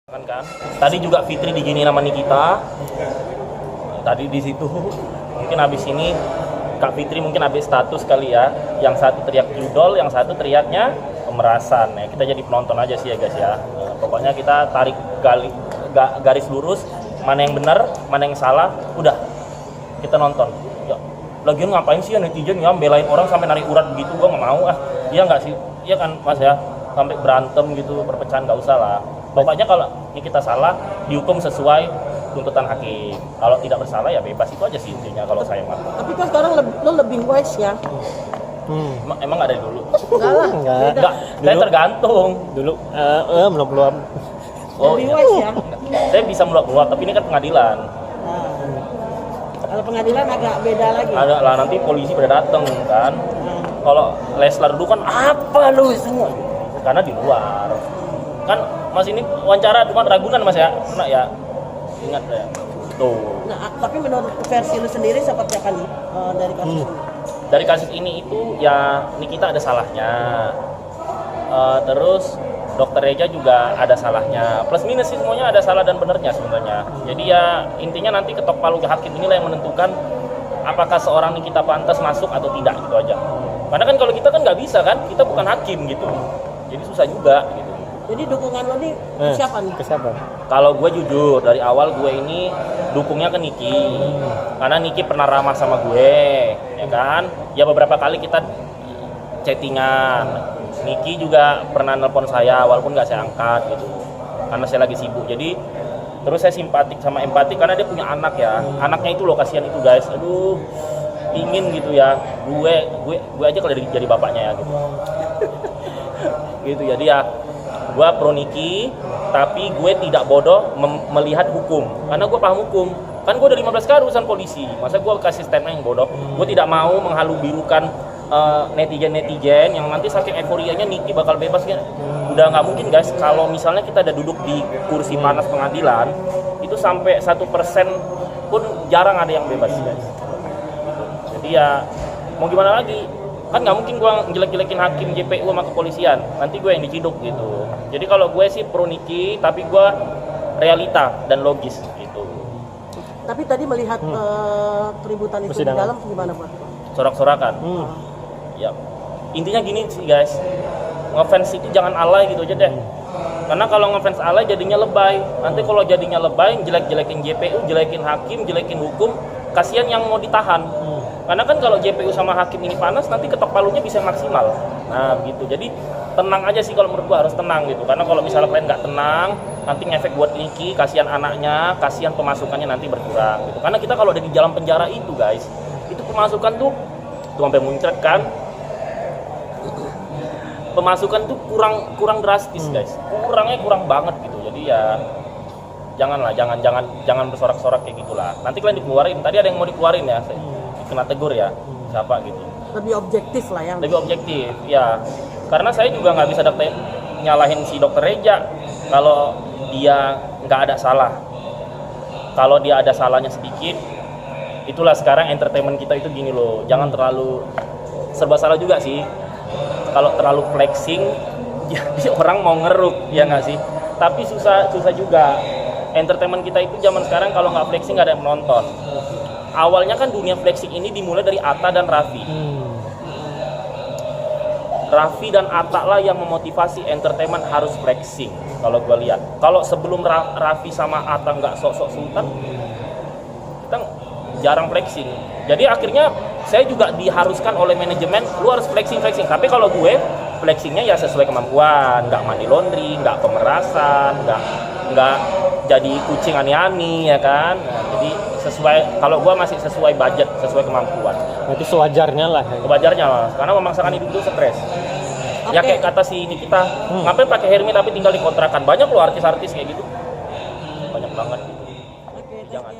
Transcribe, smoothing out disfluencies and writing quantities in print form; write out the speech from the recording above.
Kan tadi juga Fitri digini nama Nikita tadi di situ. Mungkin habis ini Kak Fitri mungkin habis status kali ya, yang satu teriak judol, yang satu teriaknya pemerasan ya. Kita jadi penonton aja sih ya guys ya. Pokoknya kita tarik garis lurus, mana yang benar mana yang salah, udah kita nonton ya. Lagian ngapain sih ya netizen ya belain orang sampai narik urat begitu, gua nggak mau iya nggak sih, iya kan mas ya, sampai berantem gitu, perpecahan nggak usah lah. Pokoknya kalau ini kita salah, dihukum sesuai tuntutan hakim. Kalau tidak bersalah ya bebas, itu aja sih intinya kalau saya mah. Tapi kan sekarang lo lebih wise ya? Emang nggak dari dulu? Enggak lah. Enggak. Saya tergantung. Dulu belum. Oh, lebih iya. wise ya? Saya bisa meluap-meluap, tapi ini kan pengadilan. Nah, kalau pengadilan agak beda lagi. Ada lah, nanti polisi pada datang kan. Kalau Leslar dulu kan apa lu semua? Karena di luar. Kan Mas ini wawancara cuma Ragunan Mas ya, pernah ya? Ingat ya? Tuh. Nah, tapi menurut versi lu sendiri seperti apa nih dari kasus ini? Dari kasus ini itu ya Nikita ada salahnya. Terus Dokter Reja juga ada salahnya. Plus minus sih semuanya ada salah dan benernya sebenarnya. Jadi ya intinya nanti ketok palu hakim inilah yang menentukan apakah seorang Nikita pantas masuk atau tidak, gitu aja. Karena kan kalau kita kan nggak bisa kan, kita bukan hakim gitu. Jadi susah juga gitu. Jadi dukungan lo nih siapa nih? Ke siapa? Kalau gue jujur, dari awal gue ini dukungnya ke Niki. Karena Niki pernah ramah sama gue, ya kan? Ya beberapa kali kita chattingan. Niki juga pernah nelpon saya, walaupun nggak saya angkat gitu. Karena saya lagi sibuk. Jadi terus saya simpatik sama empati karena dia punya anak ya. Anaknya itu loh, kasihan itu guys. Aduh, ingin gitu ya. Gue aja kalau jadi bapaknya ya gitu. Gitu jadi ya. Gue pro Niki, tapi gue tidak bodoh melihat hukum, karena gue paham hukum. Kan gue udah 15 kali urusan polisi, masa gue kasih statement yang bodoh? Gue tidak mau menghalu-birukan netizen yang nanti saking euforianya Niki bakal bebas kan? Udah nggak mungkin guys. Kalau misalnya kita ada duduk di kursi panas pengadilan, itu sampai 1% pun jarang ada yang bebas guys. Jadi ya mau gimana lagi? Kan nggak mungkin gue jelek-jelekin hakim JPU sama kepolisian, nanti gue yang diciduk gitu. Jadi kalau gue sih pro Niki, tapi gue realita dan logis gitu. Tapi tadi melihat keributan itu di dalam gimana Pak? Sorak-sorakan. Ya intinya gini sih guys, ngefans itu jangan alay gitu aja deh. Karena kalau ngefans alay jadinya lebay. Nanti kalau jadinya lebay, jelek-jelekin JPU, jelekin hakim, jelekin hukum, kasihan yang mau ditahan. Karena kan kalau JPU sama hakim ini panas, nanti ketok palunya bisa maksimal. Nah gitu, jadi tenang aja sih kalau menurut gua, harus tenang gitu. Karena kalau misalnya kalian nggak tenang, nanti ngefek buat Niki, kasihan anaknya, kasihan pemasukannya nanti berkurang gitu. Karena kita kalau ada di dalam penjara itu guys, itu pemasukan tuh sampai muncrat kan. Pemasukan tuh kurang drastis guys, kurang banget gitu. Jadi ya jangan bersorak-sorak kayak gitulah. Nanti kalian dikeluarin. Tadi ada yang mau dikeluarin ya, kena tegur ya, siapa gitu. Lebih objektif lah ya. Lebih objektif ya. Karena saya juga nggak bisa nyalahin si Dokter Reja kalau dia nggak ada salah. Kalau dia ada salahnya sedikit, itulah sekarang entertainment kita itu gini loh. Jangan terlalu serba salah juga sih. Kalau terlalu flexing, jadi orang mau ngeruk ya nggak sih. Tapi susah juga. Entertainment kita itu zaman sekarang kalau nggak flexing nggak ada yang menonton. Awalnya kan dunia flexing ini dimulai dari Atta dan Raffi. Raffi dan Atta lah yang memotivasi entertainment harus flexing. Kalau gue lihat, kalau sebelum Raffi sama Atta nggak sok-sok sultan, kita jarang flexing. Jadi akhirnya saya juga diharuskan oleh manajemen, lu harus flexing. Tapi kalau gue flexingnya ya sesuai kemampuan, nggak money laundry, nggak pemerasan, nggak jadi kucing ani-ani ya kan. Nah, jadi sesuai, kalau gua masih sesuai budget, sesuai kemampuan. Berarti sewajarnya lah. Kewajarnya mas, karena memaksakan hidup itu stres. Ya kayak kata si ini kita, ngapain pakai Hermi tapi tinggal di kontrakan. Banyak loh artis-artis kayak gitu, banyak banget gitu. Jangan.